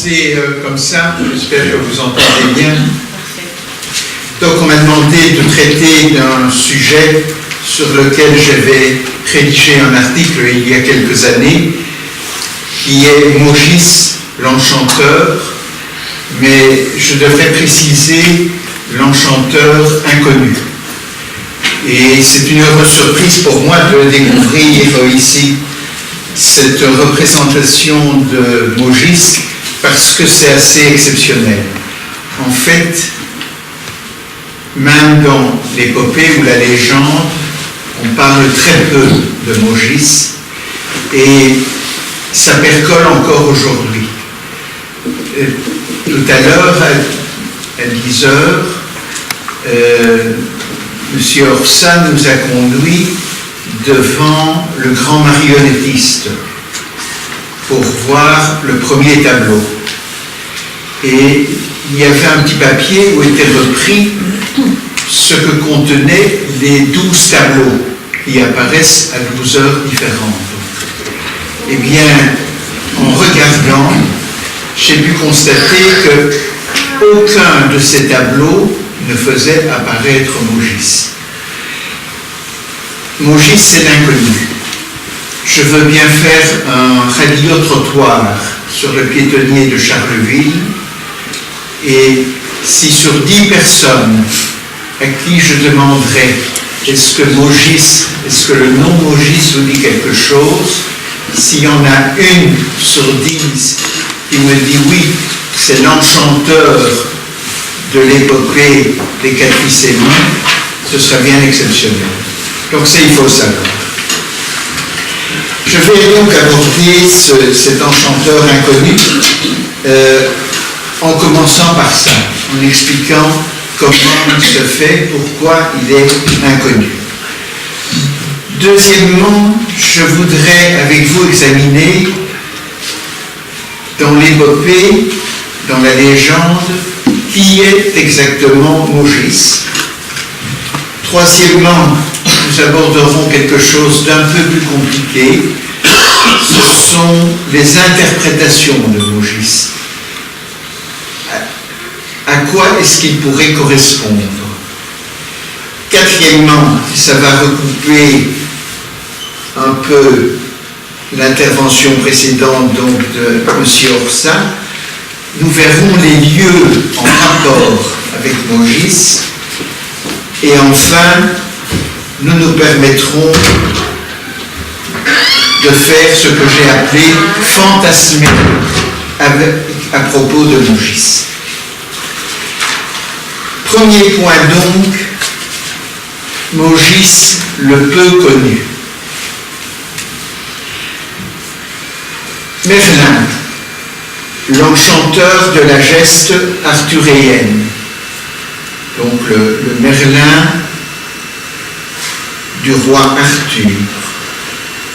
commencer comme ça, j'espère que vous entendez bien. Donc on m'a demandé de traiter d'un sujet sur lequel j'avais rédigé un article il y a quelques années, qui est Mogis, l'enchanteur, mais je devrais préciser l'enchanteur inconnu. Et c'est une heureuse surprise pour moi de découvrir ici cette représentation de Mogis, parce que c'est assez exceptionnel. En fait, même dans l'épopée ou la légende, on parle très peu de Mogis, et ça percole encore aujourd'hui. Tout à l'heure, à 10 heures, M. Orsa nous a conduits devant le grand marionnettiste pour voir le premier tableau. Et il y avait un petit papier où était repris ce que contenaient les 12 tableaux qui apparaissent à 12 heures différentes. Eh bien, en regardant, j'ai pu constater qu'aucun de ces tableaux ne faisait apparaître Mogis. Mogis, c'est l'inconnu. Je veux bien faire un radio-trottoir sur le piétonnier de Charleville, et si sur 10 personnes à qui je demanderais est-ce que le nom Mogis vous dit quelque chose, s'il y en a une sur 10 qui me dit oui, c'est l'enchanteur de l'épopée des 4 fils aimants, ce serait bien exceptionnel. Donc ça, il faut savoir. Je vais donc aborder cet enchanteur inconnu en commençant par ça, en expliquant comment il se fait, pourquoi il est inconnu. Deuxièmement, je voudrais avec vous examiner dans l'épopée, dans la légende, qui est exactement Mogis. Troisièmement, nous aborderons quelque chose d'un peu plus compliqué. Ce sont les interprétations de Mogis. À quoi est-ce qu'il pourrait correspondre? Quatrièmement, ça va recouper un peu l'intervention précédente donc de M. Orsa. Nous verrons les lieux en rapport avec Mogis. Et enfin, nous nous permettrons de faire ce que j'ai appelé fantasmer à propos de Mogis. Premier point donc, Mogis le peu connu. Merlin, l'enchanteur de la geste arthuréenne. Donc le Merlin du roi Arthur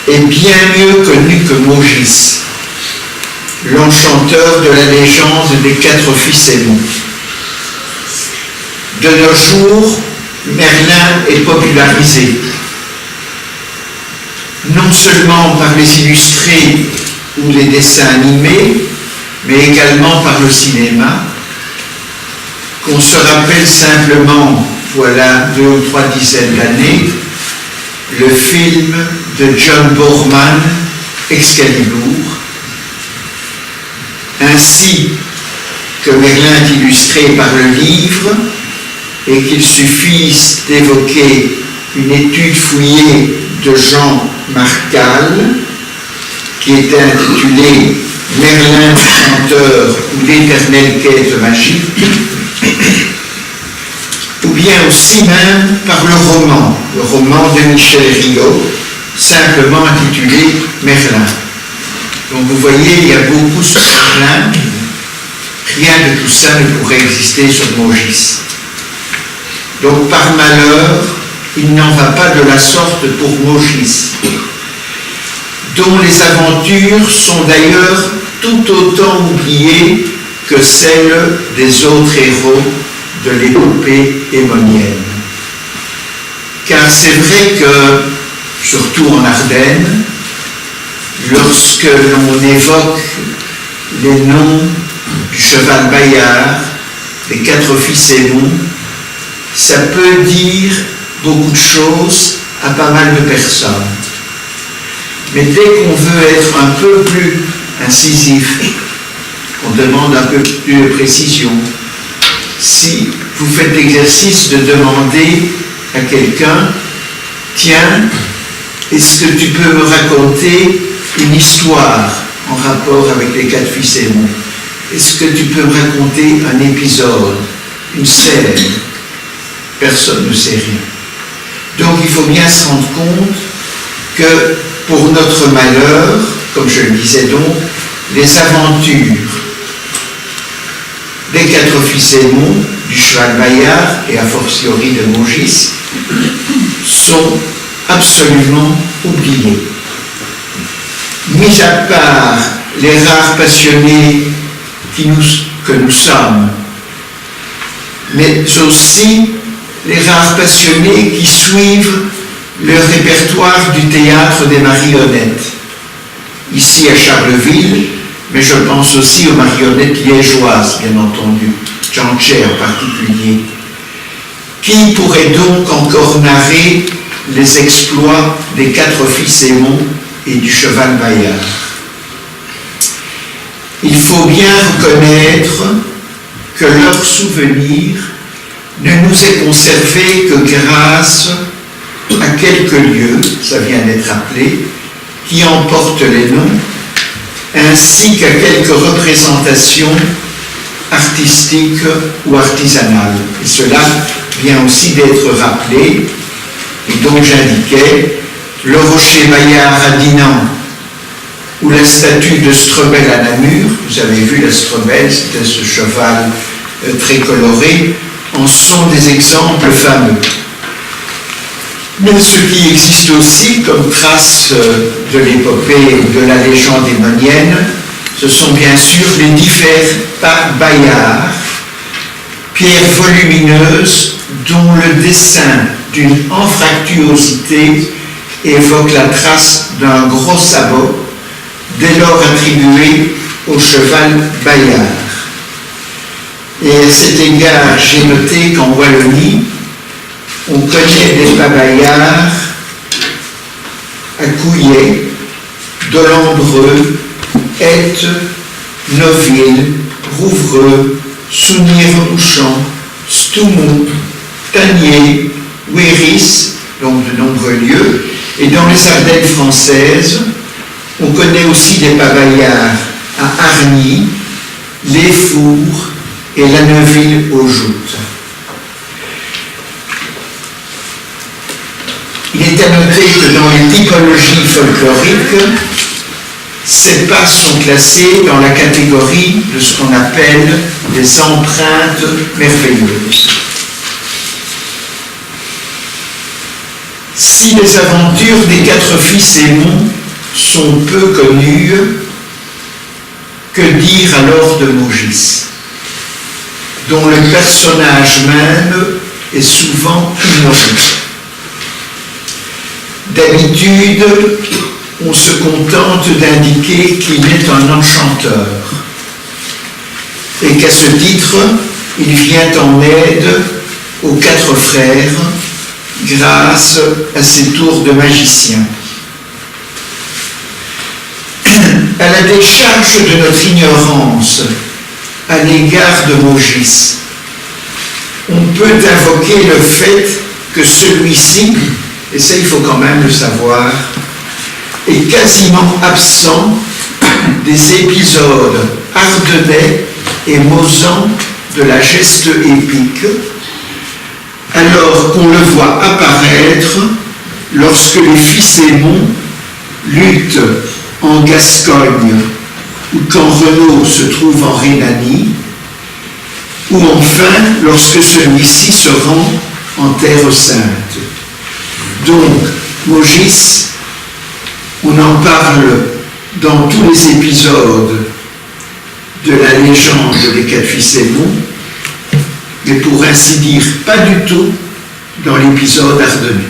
est bien mieux connu que Mogis, l'enchanteur de la légende des 4 fils aimants. De nos jours, Merlin est popularisé, non seulement par les illustrés ou les dessins animés, mais également par le cinéma, qu'on se rappelle simplement, voilà 2 ou 3 dizaines d'années, le film de John Boorman, Excalibur, ainsi que Merlin est illustré par le livre, et qu'il suffise d'évoquer une étude fouillée de Jean Marcal, qui était intitulée Merlin le chanteur ou l'éternelle quête magique, ou bien aussi même par le roman de Michel Rio, simplement intitulé Merlin. Donc vous voyez, il y a beaucoup sur Merlin, rien de tout ça ne pourrait exister sur Mogis. Donc par malheur, il n'en va pas de la sorte pour Mogis, dont les aventures sont d'ailleurs tout autant oubliées que celles des autres héros de l'épopée aymonienne. Car c'est vrai que, surtout en Ardennes, lorsque l'on évoque les noms du cheval Bayard, des 4 fils Aymon, ça peut dire beaucoup de choses à pas mal de personnes. Mais dès qu'on veut être un peu plus incisif, on demande un peu plus de précision. Si vous faites l'exercice de demander à quelqu'un, tiens, est-ce que tu peux me raconter une histoire en rapport avec les 4 fils Aymon? Est-ce que tu peux me raconter un épisode, une scène? Personne ne sait rien. Donc il faut bien se rendre compte que pour notre malheur, comme je le disais donc, les aventures des 4 fils Aymon, du cheval Bayard et a fortiori de Maugis, sont absolument oubliées. Mis à part les rares passionnés que nous sommes, mais aussi les rares passionnés qui suivent le répertoire du théâtre des marionnettes, ici à Charleville, mais je pense aussi aux marionnettes liégeoises, bien entendu, Jancher en particulier. Qui pourrait donc encore narrer les exploits des 4 fils Aymon et du cheval Bayard? Il faut bien reconnaître que leur souvenir ne nous est conservé que grâce à quelques lieux, ça vient d'être appelé, qui en portent les noms, ainsi qu'à quelques représentations artistiques ou artisanales. Et cela vient aussi d'être rappelé, et donc j'indiquais le rocher Bayard à Dinan, ou la statue de Strebelle à Namur. Vous avez vu la Strebelle, c'était ce cheval très coloré, en sont des exemples fameux. Mais ce qui existe aussi comme trace de l'épopée ou de la légende aymonienne, ce sont bien sûr les divers Bayards, pierres volumineuses dont le dessin d'une anfractuosité évoque la trace d'un gros sabot, dès lors attribué au cheval Bayard. Et à cet égard, j'ai noté qu'en Wallonie, on connaît des Bayards à Couillet, Dolembreux, Aeth, Noville, Rouvreux, Sounier-Rouchamp, Stoumont, Tanier, Ouiris, donc de nombreux lieux, et dans les Ardennes françaises, on connaît aussi des Bayards à Hargny, Les Fours et la Neuville-aux-Joutes. Il est à noter que dans les typologies folkloriques, ces pas sont classés dans la catégorie de ce qu'on appelle des empreintes merveilleuses. Si les aventures des 4 fils Aymon sont peu connues, que dire alors de Maugis, dont le personnage même est souvent ignoré? D'habitude, on se contente d'indiquer qu'il est un enchanteur et qu'à ce titre, il vient en aide aux 4 frères grâce à ses tours de magicien. À la décharge de notre ignorance à l'égard de Maugis, on peut invoquer le fait que celui-ci, et ça il faut quand même le savoir, est quasiment absent des épisodes ardennais et mosans de la geste épique, alors qu'on le voit apparaître lorsque les fils Aymon luttent en Gascogne ou quand Renaud se trouve en Rhénanie, ou enfin lorsque celui-ci se rend en Terre Sainte. Donc, Maugis, on en parle dans tous les épisodes de la légende des 4 fils Aymon, mais pour ainsi dire, pas du tout dans l'épisode ardennais.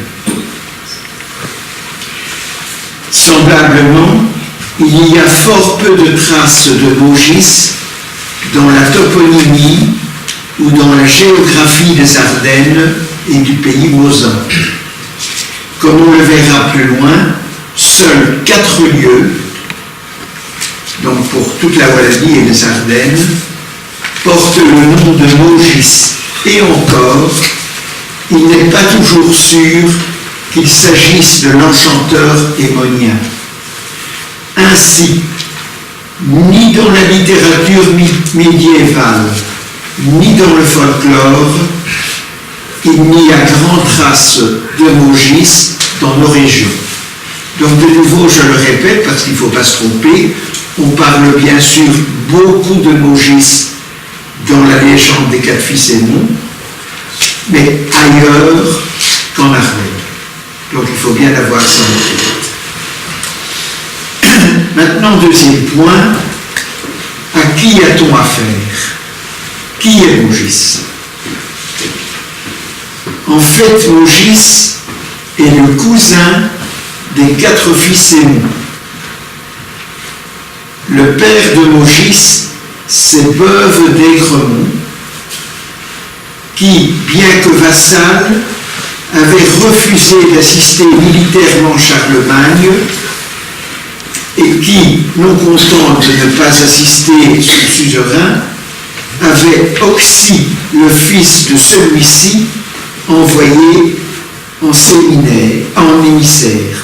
Semblablement, il y a fort peu de traces de Maugis dans la toponymie ou dans la géographie des Ardennes et du pays mosan. Comme on le verra plus loin, seuls 4 lieux, donc pour toute la Wallonie et les Ardennes, portent le nom de Maugis. Et encore, il n'est pas toujours sûr qu'il s'agisse de l'enchanteur hémonien. Ainsi, ni dans la littérature médiévale, ni dans le folklore, il n'y a grande trace de Maugis dans nos régions. Donc de nouveau, je le répète, parce qu'il ne faut pas se tromper, on parle bien sûr beaucoup de Maugis dans la légende des 4 fils Hémon, mais ailleurs qu'en Ardenne. Donc il faut bien avoir ça en tête. Maintenant, deuxième point, à qui a-t-on affaire? Qui est Maugis? En fait, Maugis est le cousin des 4 fils Hémon. Le père de Maugis, c'est Beuve d'Aigremont, qui, bien que vassal, avait refusé d'assister militairement Charlemagne et qui, non content de ne pas assister son suzerain, avait Oxy, le fils de celui-ci, envoyé en séminaire, en émissaire.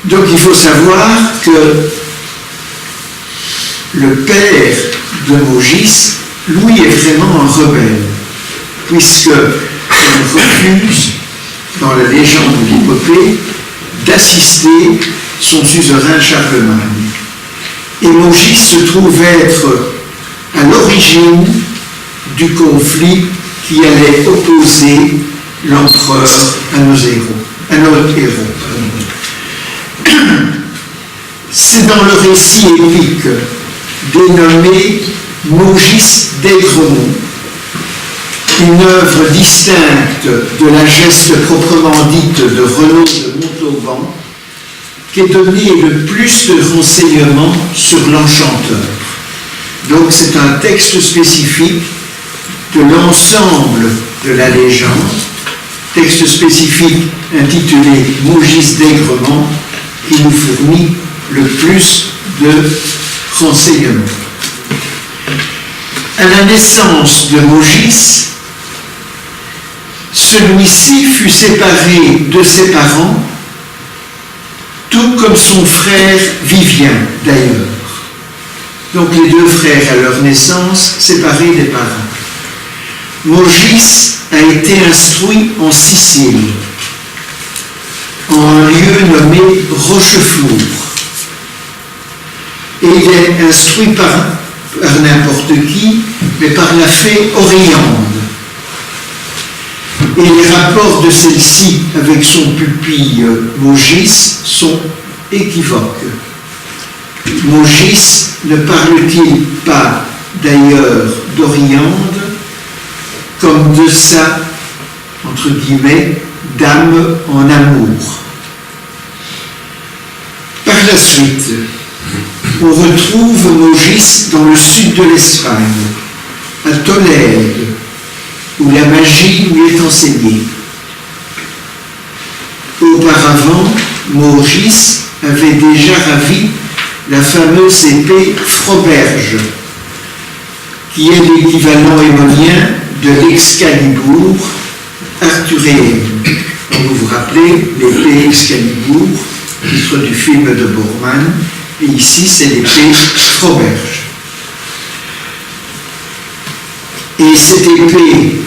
Donc il faut savoir que le père de Maugis, lui, est vraiment un rebelle, puisqu'il refuse, dans la légende de l'épopée, d'assister son suzerain Charlemagne. Et Maugis se trouve être à l'origine du conflit qui allait opposer l'empereur à nos héros. C'est dans le récit épique dénommé Maugis d'Aigremont, une œuvre distincte de la geste proprement dite de Renaud de Montauban, qui est donné le plus de renseignements sur l'enchanteur. Donc c'est un texte spécifique de l'ensemble de la légende, texte spécifique intitulé Maugis d'Aigremont, qui nous fournit le plus de renseignements. À la naissance de Maugis, celui-ci fut séparé de ses parents, tout comme son frère Vivien d'ailleurs. Donc les 2 frères à leur naissance, séparés des parents. Maugis a été instruit en Sicile, en un lieu nommé Rocheflour. Et il est instruit par n'importe qui, mais par la fée Oriande. Et les rapports de celle-ci avec son pupille Maugis sont équivoques. Maugis ne parle-t-il pas d'ailleurs d'Oriande comme de sa, entre guillemets, dame en amour? Par la suite, on retrouve Maugis dans le sud de l'Espagne, à Tolède, où la magie lui est enseignée. Auparavant, Maugis avait déjà ravi la fameuse épée Froberge, qui est l'équivalent hémonien de l'Excalibur arthuréenne. Donc vous vous rappelez l'épée Excalibur, titre du film de Boorman, et ici c'est l'épée Froberge. Et cette épée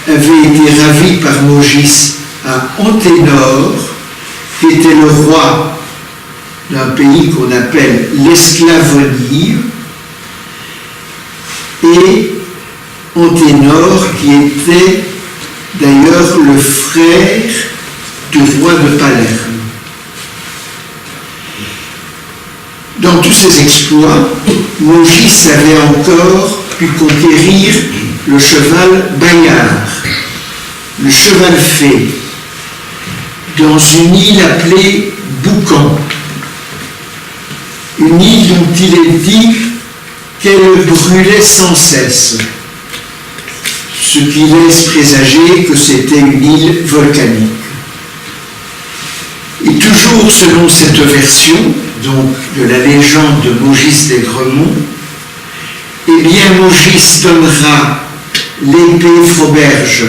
avait été ravie par Maugis à Anténor, qui était le roi d'un pays qu'on appelle l'Esclavonie, et Anténor qui était d'ailleurs le frère du roi de Palerme. Dans tous ces exploits, Maugis avait encore pu conquérir le cheval Bayard, le cheval fée, dans une île appelée Boucan. une île dont il est dit qu'elle brûlait sans cesse, ce qui laisse présager que c'était une île volcanique. Et toujours selon cette version, donc de la légende de Maugis d'Aigremont, eh bien Maugis donnera l'épée Fauberge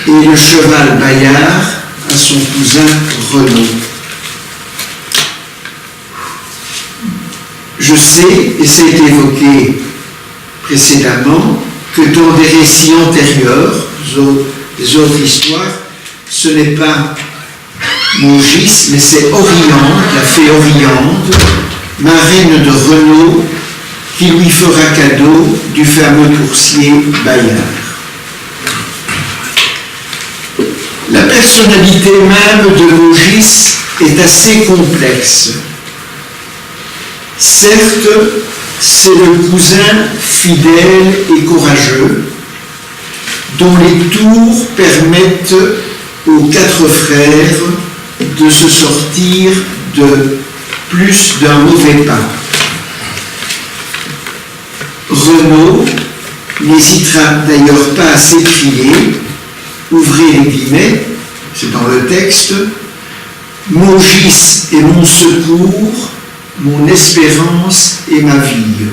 et le cheval Bayard à son cousin Renaud. Je sais, et c'est évoqué précédemment, que dans des récits antérieurs, des autres histoires, ce n'est pas Maugis, mais c'est Oriande, la fée Oriande, marraine de Renaud, qui lui fera cadeau du fameux coursier Bayard. La personnalité même de Maugis est assez complexe. Certes, c'est le cousin fidèle et courageux, dont les tours permettent aux 4 frères de se sortir de plus d'un mauvais pas. Renaud n'hésitera d'ailleurs pas à s'écrier, ouvrez les guillemets, c'est dans le texte, « Maugis est mon secours, mon espérance et ma vie.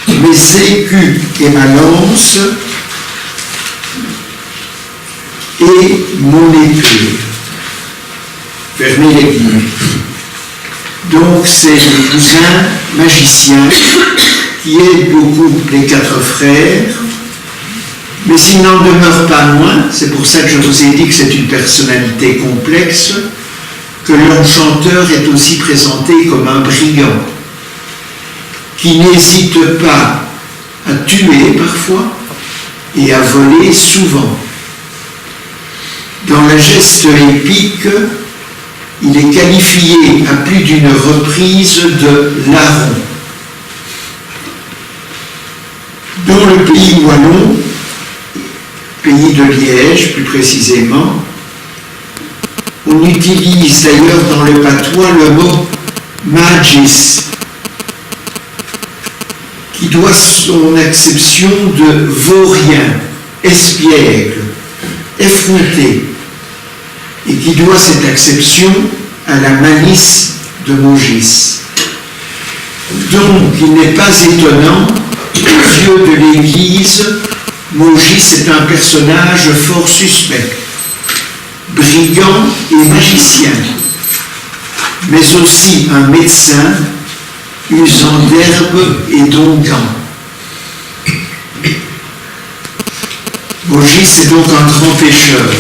Mes écus et ma lance et mon épée. » Fermez les guillemets. Donc c'est le cousin magicien qui aide beaucoup les 4 frères, mais s'il n'en demeure pas moins, c'est pour ça que je vous ai dit que c'est une personnalité complexe, que l'enchanteur est aussi présenté comme un brigand, qui n'hésite pas à tuer parfois et à voler souvent. Dans la geste épique, il est qualifié à plus d'une reprise de larron. Dans le pays wallon, pays de Liège plus précisément, on utilise d'ailleurs dans le patois le mot magis, qui doit son acception de vaurien, espiègle, effronté, et qui doit cette acception à la malice de Maugis. Donc, il n'est pas étonnant qu'aux yeux de l'Église, Maugis est un personnage fort suspect, brigand et magicien, mais aussi un médecin usant d'herbes et d'onguents. Maugis est donc un grand pécheur,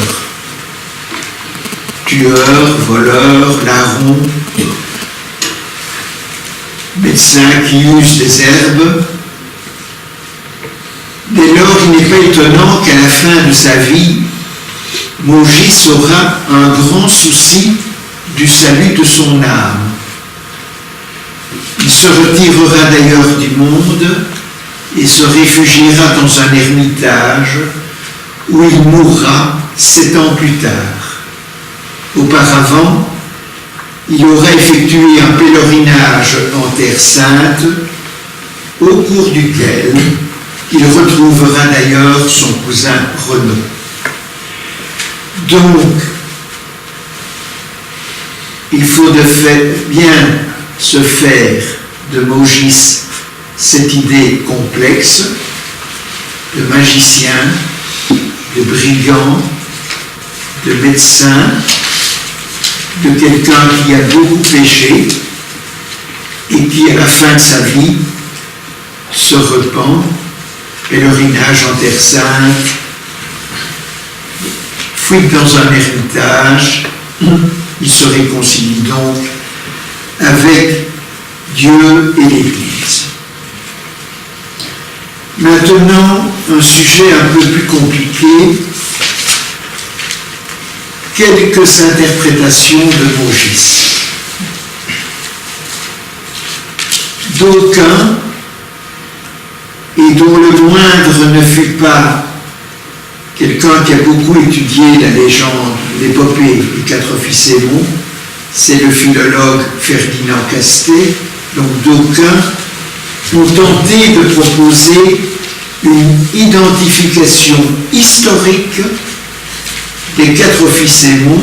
tueur, voleur, larron, médecin qui use des herbes. Dès lors, il n'est pas étonnant qu'à la fin de sa vie, Maugis aura un grand souci du salut de son âme. Il se retirera d'ailleurs du monde et se réfugiera dans un ermitage où il mourra 7 ans plus tard. Auparavant, il aura effectué un pèlerinage en Terre Sainte, au cours duquel il retrouvera d'ailleurs son cousin Renaud. Donc, il faut bien se faire de Maugis cette idée complexe de magicien, de brigand, de médecin, de quelqu'un qui a beaucoup péché et qui, à la fin de sa vie, se repent, pèlerinage en Terre Sainte, fuite dans un héritage, il se réconcilie donc avec Dieu et l'Église. Maintenant, un sujet un peu plus compliqué, quelques interprétations de Maugis. D'aucuns, et dont le moindre ne fut pas quelqu'un qui a beaucoup étudié la légende, l'épopée des 4 fils Aymon, c'est le philologue Ferdinand Castet. Donc d'aucuns ont tenté de proposer une identification historique des 4 fils Aymon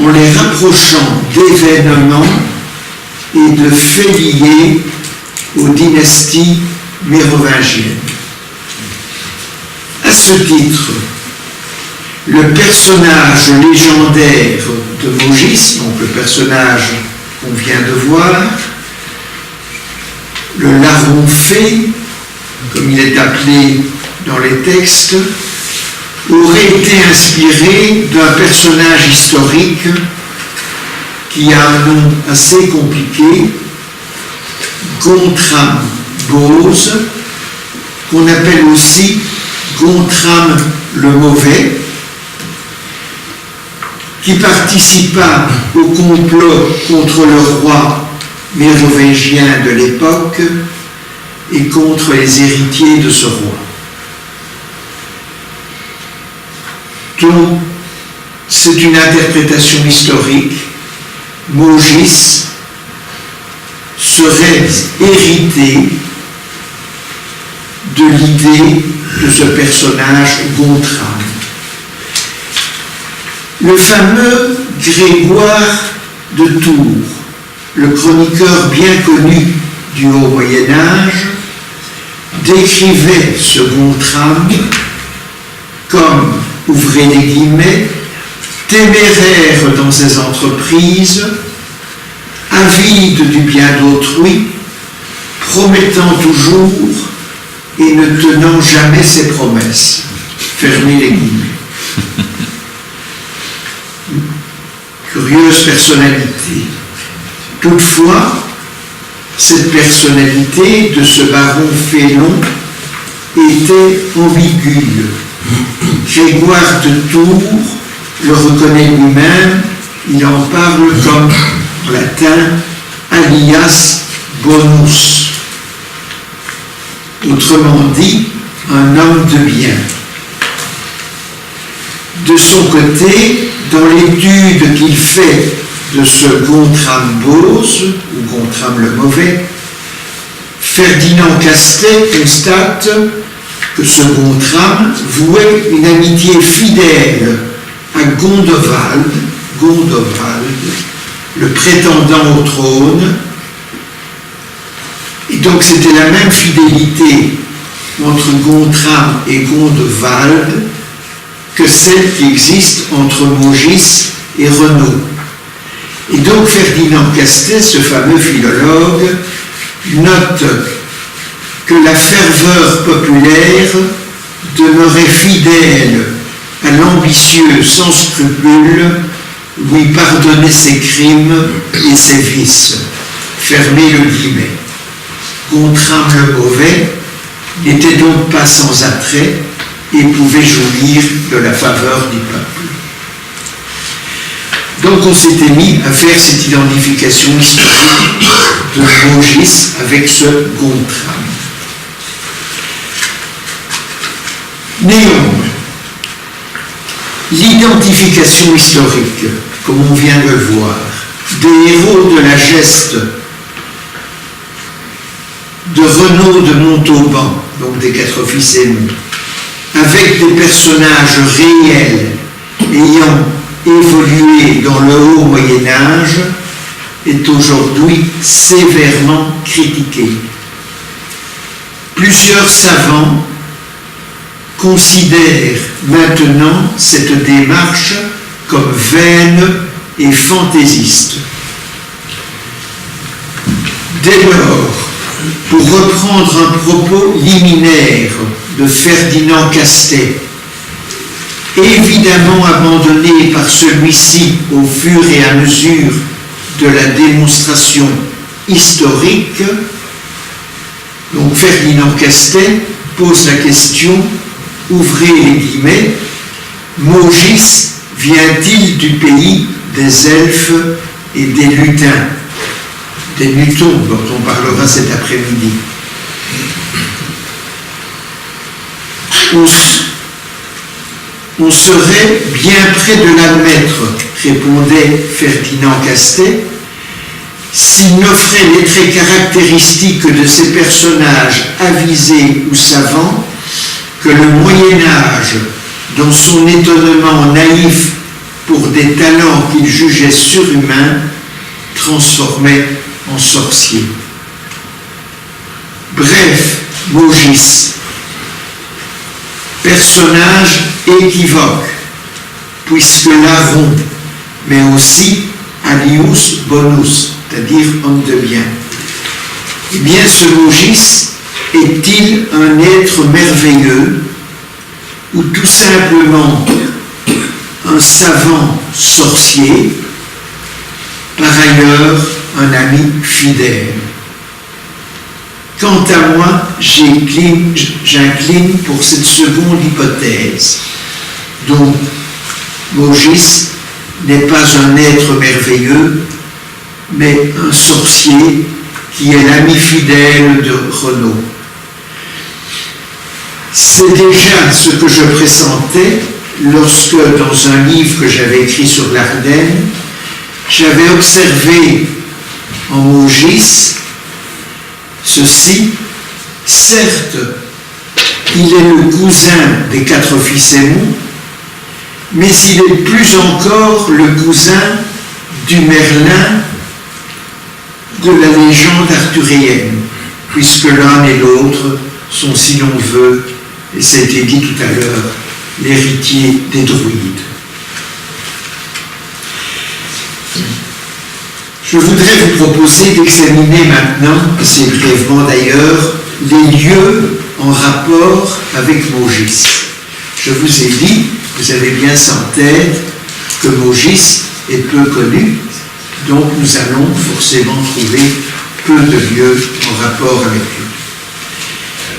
en les rapprochant d'événements et de faits liés aux dynasties mérovingiennes. À ce titre, le personnage légendaire de Maugis, donc le personnage qu'on vient de voir, le larron fée, comme il est appelé dans les textes, aurait été inspiré d'un personnage historique qui a un nom assez compliqué, Gontram Bose, qu'on appelle aussi Gontram le Mauvais, qui participa au complot contre le roi mérovingien de l'époque et contre les héritiers de ce roi. Donc, c'est une interprétation historique. Maugis serait hérité de l'idée de ce personnage Gontram. Le fameux Grégoire de Tours, le chroniqueur bien connu du Haut Moyen-Âge, décrivait ce Gontram comme, ouvrez les guillemets, téméraire dans ses entreprises, avide du bien d'autrui, promettant toujours et ne tenant jamais ses promesses. Fermez les guillemets. Curieuse personnalité. Toutefois, cette personnalité de ce baron Félon était ambiguë. Grégoire de Tours le reconnaît lui-même, il en parle comme, en latin, alias bonus. Autrement dit, un homme de bien. De son côté, dans l'étude qu'il fait de ce Gontram Bose, ou Gontram le Mauvais, Ferdinand Castet constate que ce Gontram vouait une amitié fidèle à Gondovald, le prétendant au trône, et donc c'était la même fidélité entre Gontram et Gondovald que celle qui existe entre Maugis et Renaud. Et donc Ferdinand Castet, ce fameux philologue, note que la ferveur populaire demeurait fidèle à l'ambitieux sans scrupule lui pardonner ses crimes et ses vices. Fermez le guillemet. Gontram le Mauvais n'était donc pas sans attrait et pouvait jouir de la faveur du peuple. Donc on s'était mis à faire cette identification historique de Maugis avec ce Gontram. Néanmoins, l'identification historique, comme on vient de le voir, des héros de la geste de Renaud de Montauban, donc des 4 fils Aymon, avec des personnages réels ayant évolué dans le haut Moyen-Âge, est aujourd'hui sévèrement critiqué. Plusieurs savants considèrent maintenant cette démarche comme vaine et fantaisiste. Dès lors, pour reprendre un propos liminaire de Ferdinand Castet, évidemment abandonné par celui-ci au fur et à mesure de la démonstration historique, donc Ferdinand Castet pose la question, ouvrez les guillemets, Maugis vient-il du pays des elfes et des lutins, des nutons dont on parlera cet après-midi. On serait bien près de l'admettre, répondait Ferdinand Castet, s'il n'offrait les traits caractéristiques de ces personnages avisés ou savants que le Moyen-Âge, dans son étonnement naïf pour des talents qu'il jugeait surhumains, transformait en sorciers. Bref, Maugis, personnage équivoque, puisque larron, mais aussi alius bonus, c'est-à-dire homme de bien. Eh bien, ce Maugis est-il un être merveilleux ou tout simplement un savant sorcier, par ailleurs un ami fidèle? Quant à moi, j'incline pour cette seconde hypothèse. Donc, Maugis n'est pas un être merveilleux, mais un sorcier qui est l'ami fidèle de Renaud. C'est déjà ce que je pressentais lorsque, dans un livre que j'avais écrit sur l'Ardenne, j'avais observé en Maugis ceci: certes, il est le cousin des 4 fils Aymon, mais il est plus encore le cousin du Merlin de la légende arthurienne, puisque l'un et l'autre sont, si l'on veut, et ça a été dit tout à l'heure, l'héritier des druides. Je voudrais vous proposer d'examiner maintenant, assez brièvement d'ailleurs, les lieux en rapport avec Maugis. Je vous ai dit, vous avez bien ça en tête, que Maugis est peu connu, donc nous allons forcément trouver peu de lieux en rapport avec lui.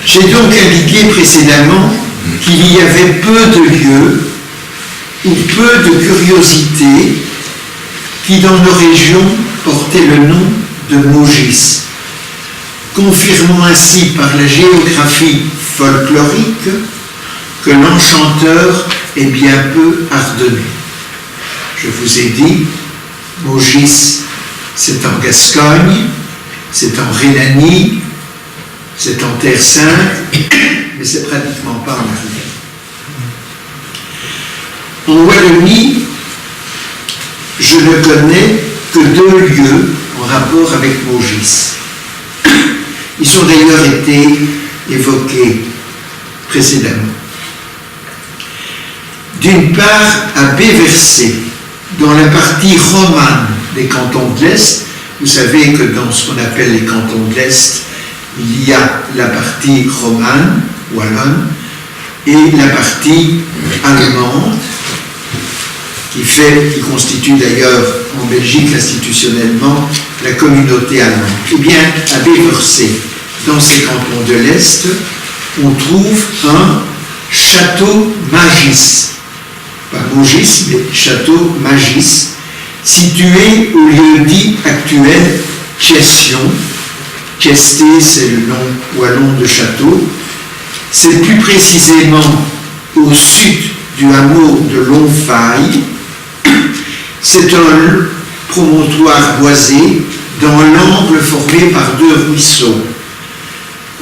J'ai donc indiqué précédemment qu'il y avait peu de lieux ou peu de curiosités qui, dans nos régions, portaient le nom de Maugis, confirmant ainsi par la géographie folklorique que l'enchanteur est bien peu ardennais. Je vous ai dit, Maugis, c'est en Gascogne, c'est en Rhénanie, c'est en Terre Sainte, mais c'est pratiquement pas en Ardenne. En Wallonie, je ne connais que 2 lieux en rapport avec Maugis. Ils ont d'ailleurs été évoqués précédemment. D'une part, à Béversé, dans la partie romane des cantons de l'Est. Vous savez que dans ce qu'on appelle les cantons de l'Est, il y a la partie romane, wallonne, et la partie allemande, qui constitue d'ailleurs en Belgique institutionnellement la communauté allemande. Eh bien, à Béversé, dans ces cantons de l'Est, on trouve un château Magis, pas Maugis, mais château Magis, situé au lieu-dit actuel Tchession. Tchesté, c'est le nom wallon de château. C'est plus précisément au sud du hameau de Longfaille. C'est un promontoire boisé dans l'angle formé par 2 ruisseaux.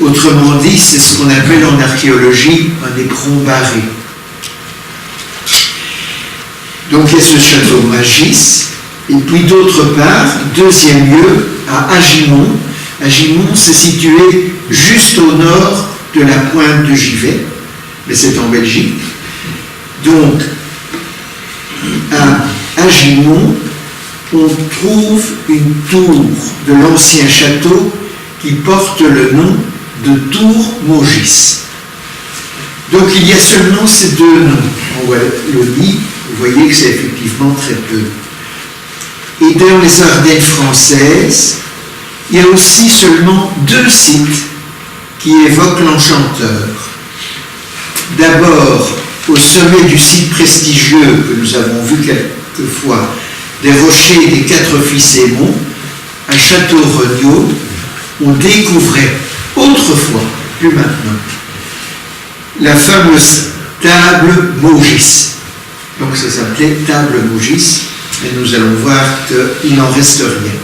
Autrement dit, c'est ce qu'on appelle en archéologie un éperon barré. Donc il y a ce château Magis, et puis d'autre part, 2e lieu, à Agimont. Agimont, c'est situé juste au nord de la pointe de Givet, mais c'est en Belgique. Donc, à Agimont, on trouve une tour de l'ancien château qui porte le nom de tour Maugis. Donc il y a seulement ces 2 noms en Wallonie. Vous voyez que c'est effectivement très peu. Et dans les Ardennes françaises, il y a aussi seulement 2 sites qui évoquent l'enchanteur. D'abord, au sommet du site prestigieux que nous avons vu quelquefois, des rochers des 4 fils Aymon, à Château-Regnault, on découvrait autrefois, plus maintenant, la fameuse table Maugis. Donc ça s'appelait table Maugis et nous allons voir qu'il n'en reste rien.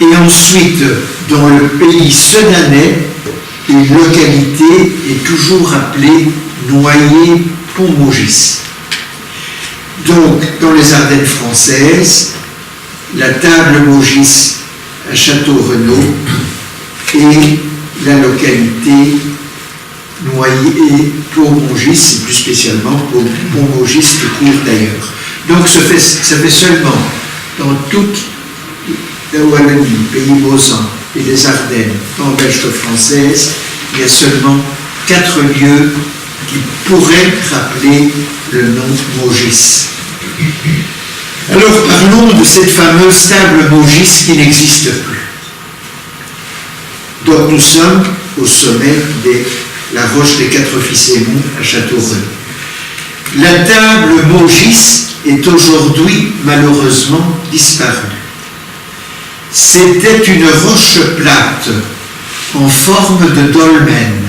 Et ensuite, dans le pays sedanais, une localité est toujours appelée Noyer-Pont-Maugis. Donc, dans les Ardennes françaises, la table Maugis à Château-Renaud et la localité Noyer-Pont-Maugis, et plus spécialement Pont-Maugis tout court d'ailleurs. Donc, ça fait seulement dans toute la Wallonie, Pays Mosans et les Ardennes, en Belgique française, il y a seulement 4 lieux qui pourraient rappeler le nom Maugis. Alors parlons de cette fameuse table Maugis qui n'existe plus. Donc nous sommes au sommet de la roche des 4 Fils-Aymon à Château-Renaud. La table Maugis est aujourd'hui malheureusement disparue. C'était une roche plate en forme de dolmen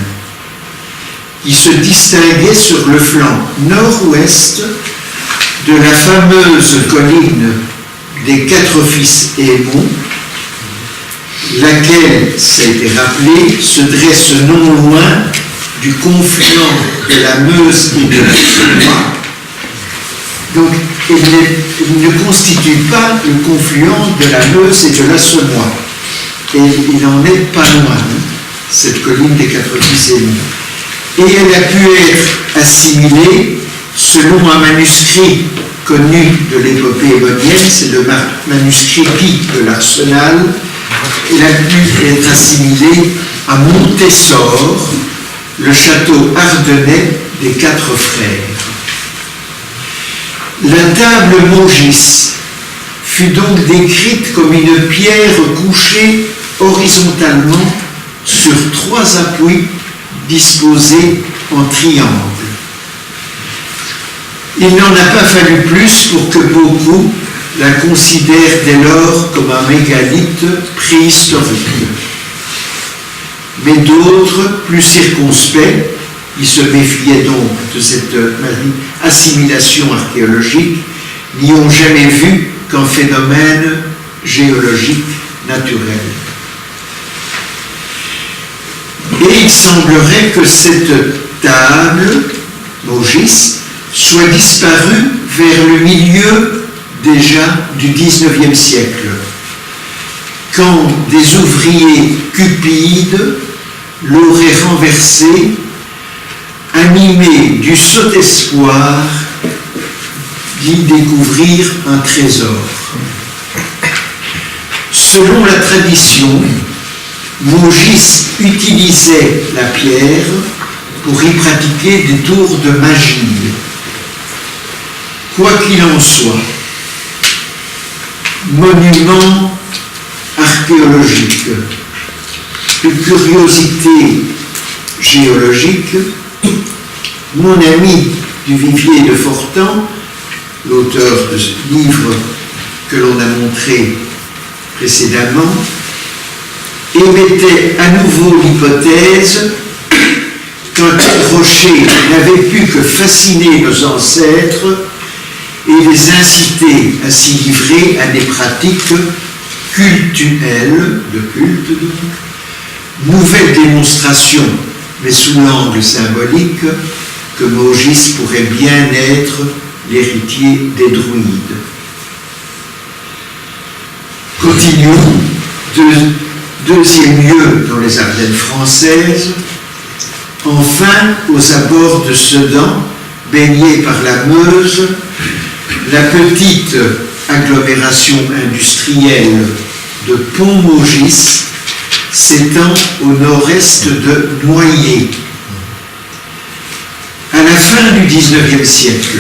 qui se distinguait sur le flanc nord-ouest de la fameuse colline des 4 Fils-Aymon, laquelle, ça a été rappelé, se dresse non loin du confluent de la Meuse et de la Semois. Donc, il ne constitue pas le confluent de la Meuse et de la Semois. Et il n'en est pas loin, cette colline des 4 Fils-Aymon. Et elle a pu être assimilée, selon un manuscrit connu de l'épopée émonienne, c'est le manuscrit Pie de l'Arsenal, elle a pu être assimilée à Montessor, le château ardennais des 4 frères. La table Maugis fut donc décrite comme une pierre couchée horizontalement sur 3 appuis disposés en triangle. Il n'en a pas fallu plus pour que beaucoup la considèrent dès lors comme un mégalithe préhistorique. Mais d'autres, plus circonspects, qui se méfiaient donc de cette assimilation archéologique, n'y ont jamais vu qu'un phénomène géologique naturel. Et il semblerait que cette table, Maugis, soit disparue vers le milieu déjà du XIXe siècle, quand des ouvriers cupides l'auraient renversée, animés du sot espoir d'y découvrir un trésor. Selon la tradition, Maugis utilisait la pierre pour y pratiquer des tours de magie. Quoi qu'il en soit, monument archéologique, curiosité géologique, mon ami Duvivier de Fortan, l'auteur de ce livre que l'on a montré précédemment, émettait à nouveau l'hypothèse qu'un tel rocher n'avait pu que fasciner nos ancêtres et les inciter à s'y livrer à des pratiques cultuelles, de culte donc, nouvelle démonstration, mais sous l'angle symbolique, que Maugis pourrait bien être l'héritier des druides. Continuons. Deuxième lieu dans les Ardennes françaises, enfin aux abords de Sedan, baignée par la Meuse, la petite agglomération industrielle de Pont-Maugis s'étend au nord-est de Noyer. À la fin du XIXe siècle,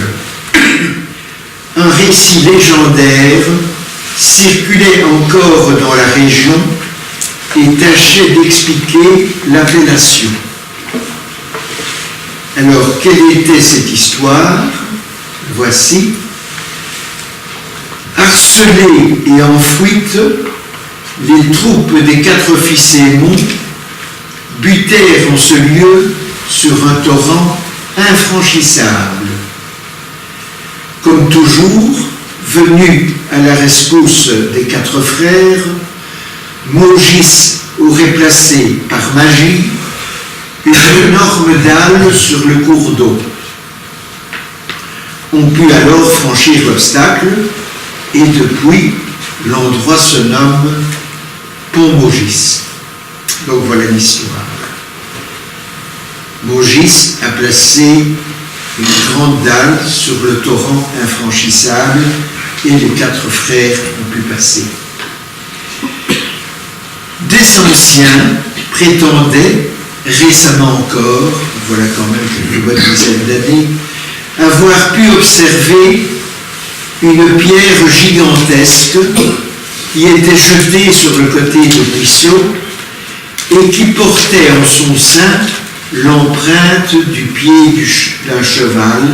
un récit légendaire circulait encore dans la région et tâchait d'expliquer l'appellation. Alors, quelle était cette histoire? Voici. Harcelées et en fuite, les troupes des 4 Fils-Aymon butèrent en ce lieu sur un torrent infranchissable. Comme toujours, venu à la rescousse des 4 frères, Maugis aurait placé par magie une énorme dalle sur le cours d'eau. On put alors franchir l'obstacle et depuis, l'endroit se nomme Pont Maugis. Donc voilà l'histoire. Maugis a placé une grande dalle sur le torrent infranchissable et les 4 frères ont pu passer. Des anciens prétendaient, récemment encore, voilà quand même quelques bonnes dizaines d'années, avoir pu observer une pierre gigantesque qui était jetée sur le côté du ruisseau et qui portait en son sein l'empreinte du pied d'un cheval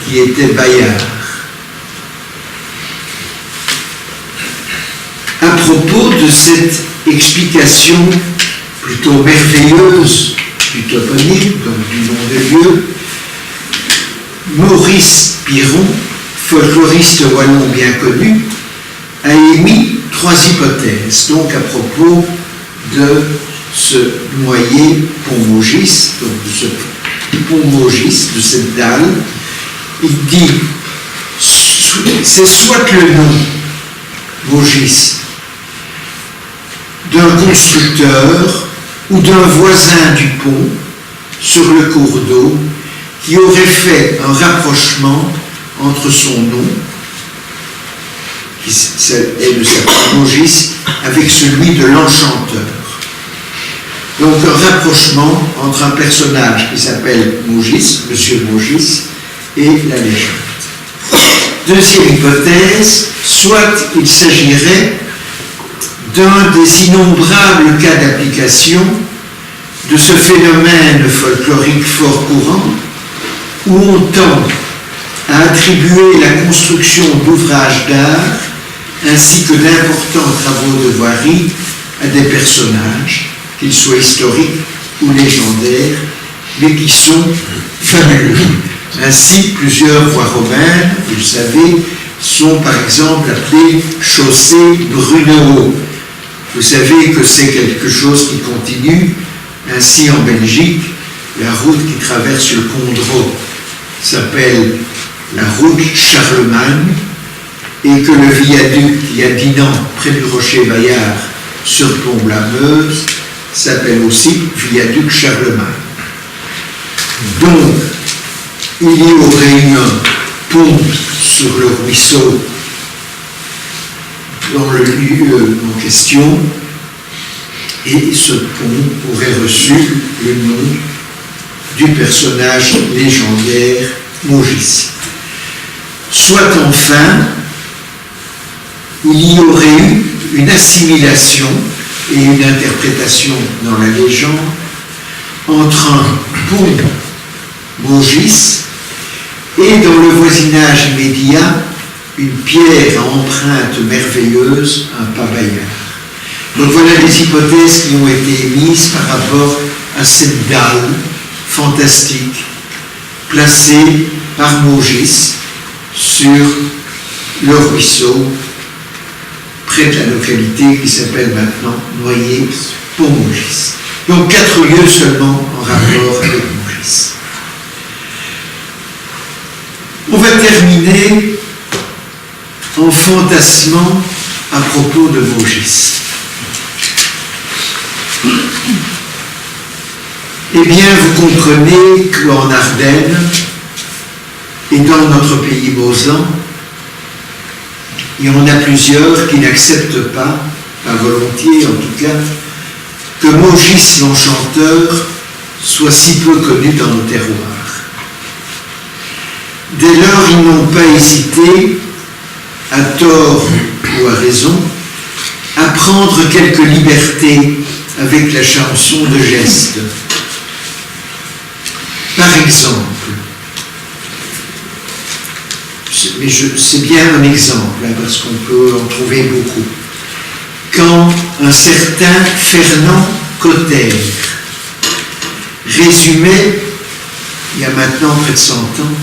qui était Bayard. À propos de cette explication plutôt merveilleuse du toponyme, donc du nom de lieu, Maurice Piron, folkloriste wallon bien connu, a émis 3 hypothèses, donc à propos de ce noyer Pont Maugis, donc de ce Pont Maugis, de cette dalle. Il dit, c'est soit le nom Maugis d'un constructeur ou d'un voisin du pont sur le cours d'eau qui aurait fait un rapprochement entre son nom, qui est de sa Maugis, avec celui de l'enchanteur. Donc un rapprochement entre un personnage qui s'appelle Maugis, Monsieur Maugis, et la légende. Deuxième hypothèse, soit il s'agirait d'un des innombrables cas d'application de ce phénomène folklorique fort courant où on tend à attribuer la construction d'ouvrages d'art ainsi que d'importants travaux de voirie à des personnages, qu'ils soient historiques ou légendaires, mais qui sont fabuleux. Ainsi, plusieurs voies romaines, vous le savez, sont par exemple appelées chaussée Brunehaut. Vous savez que c'est quelque chose qui continue. Ainsi, en Belgique, la route qui traverse le Condro s'appelle la route Charlemagne, et que le viaduc qui a Dinan, près du rocher Bayard, surplombe la Meuse, s'appelle aussi viaduc Charlemagne. Donc, il y aurait eu un pont sur le ruisseau dans le lieu en question, et ce pont aurait reçu le nom du personnage légendaire Maugis. Soit enfin, il y aurait eu une assimilation et une interprétation dans la légende entre un pont Maugis et dans le voisinage immédiat une pierre à empreinte merveilleuse, un pas Bayard. Donc voilà les hypothèses qui ont été émises par rapport à cette dalle fantastique placée par Maugis sur le ruisseau près de la localité qui s'appelle maintenant Noyer-Pont-Maugis. Donc 4 lieux seulement en rapport avec Maugis. On va terminer en fantasmant à propos de Maugis. Eh bien, vous comprenez qu'en Ardennes et dans notre pays mosellan, il y en a plusieurs qui n'acceptent pas volontiers en tout cas, que Maugis l'enchanteur soit si peu connu dans nos terroirs. Dès lors, ils n'ont pas hésité, à tort ou à raison, à prendre quelques libertés avec la chanson de geste. Par exemple, mais c'est bien un exemple, hein, parce qu'on peut en trouver beaucoup. Quand un certain Fernand Cotter résumait, il y a maintenant près de 100 ans,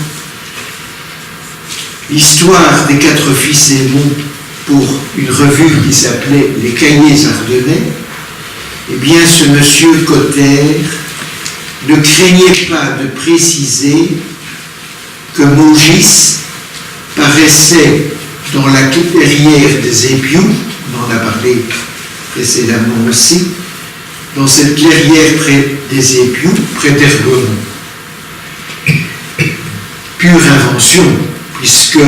l'histoire des 4 fils Aymon pour une revue qui s'appelait Les Cahiers Ardennais, eh bien ce monsieur Cotter ne craignait pas de préciser que Maugis paraissait dans la clairière des Épious, on en a parlé précédemment aussi, dans cette clairière près des Épious, près d'Ergomont. Pure invention, puisque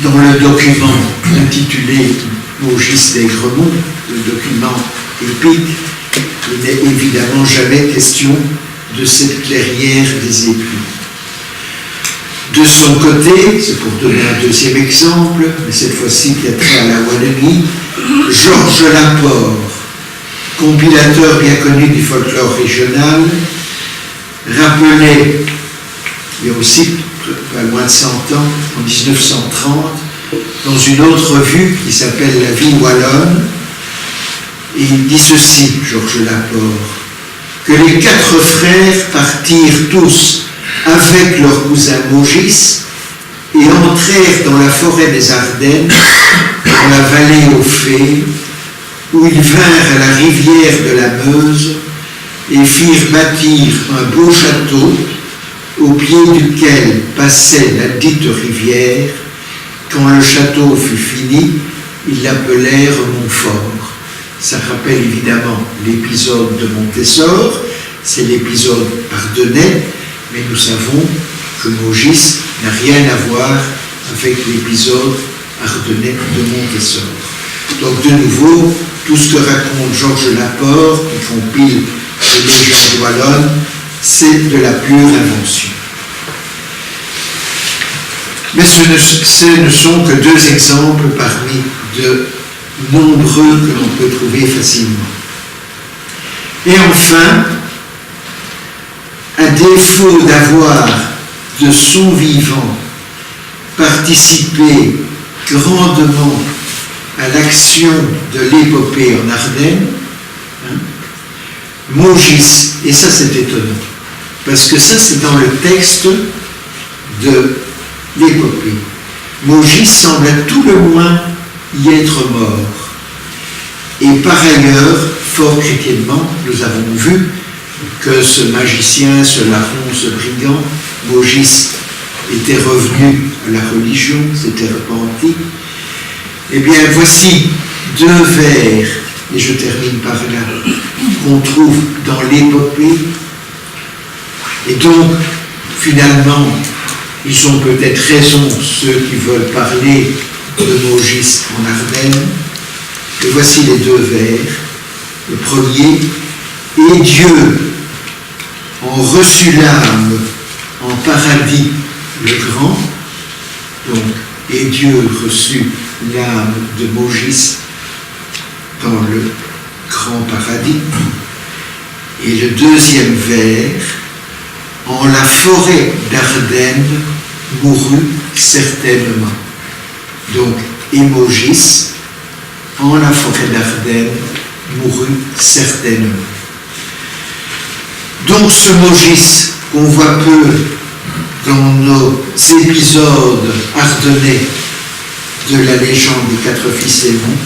dans le document intitulé Maugis d'Aigremont, le document épique, il n'est évidemment jamais question de cette clairière des Épious. De son côté, c'est pour donner un deuxième exemple, mais cette fois-ci qui a trait à la Wallonie, Georges Laporte, compilateur bien connu du folklore régional, rappelait, il y a aussi pas loin de 100 ans, en 1930, dans une autre revue qui s'appelle La Vie wallonne, et il dit ceci, Georges Laporte, que les 4 frères partirent tous avec leur cousin Maugis et entrèrent dans la forêt des Ardennes, dans la vallée aux Fées, où ils vinrent à la rivière de la Meuse et firent bâtir un beau château au pied duquel passait la dite rivière. Quand le château fut fini, ils l'appelèrent Montfort. Ça rappelle évidemment l'épisode de Montessor, c'est l'épisode ardennais, mais nous savons que Maugis n'a rien à voir avec l'épisode ardennais de Montessor. Donc de nouveau, tout ce que raconte Georges Laporte, qui compile les légendes wallonnes, c'est de la pure invention. Mais ce ne sont que 2 exemples parmi de nombreux que l'on peut trouver facilement. Et enfin, à défaut d'avoir de son vivant participé grandement à l'action de l'épopée en Ardennes, Maugis, et ça c'est étonnant, parce que ça c'est dans le texte de l'épopée. Maugis semble à tout le moins y être mort. Et par ailleurs, fort chrétiennement, nous avons vu que ce magicien, ce larron, ce brigand, Maugis, était revenu à la religion, s'était repenti. Eh bien, voici 2 vers, et je termine par là, qu'on trouve dans l'épopée. Et donc, finalement, ils ont peut-être raison, ceux qui veulent parler de Maugis en Ardennes. Et voici les 2 vers. Le premier, et Dieu en reçut l'âme en paradis le grand, donc, et Dieu reçut l'âme de Maugis dans le grand paradis. Et le deuxième vers, en la forêt d'Ardennes mourut certainement. Donc, et Maugis, en la forêt d'Ardennes, mourut certainement. Donc ce Maugis qu'on voit peu dans nos épisodes ardennais de la légende des 4 fils Aymon,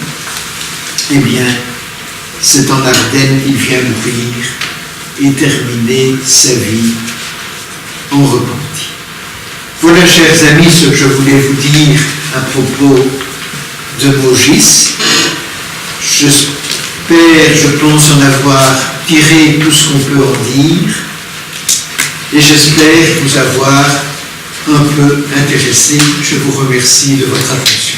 eh bien, c'est en Ardennes qu'il vient mourir et terminer sa vie en repenti. Voilà, chers amis, ce que je voulais vous dire à propos de Maugis. J'espère, je pense en avoir tiré tout ce qu'on peut en dire, et j'espère vous avoir un peu intéressé. Je vous remercie de votre attention.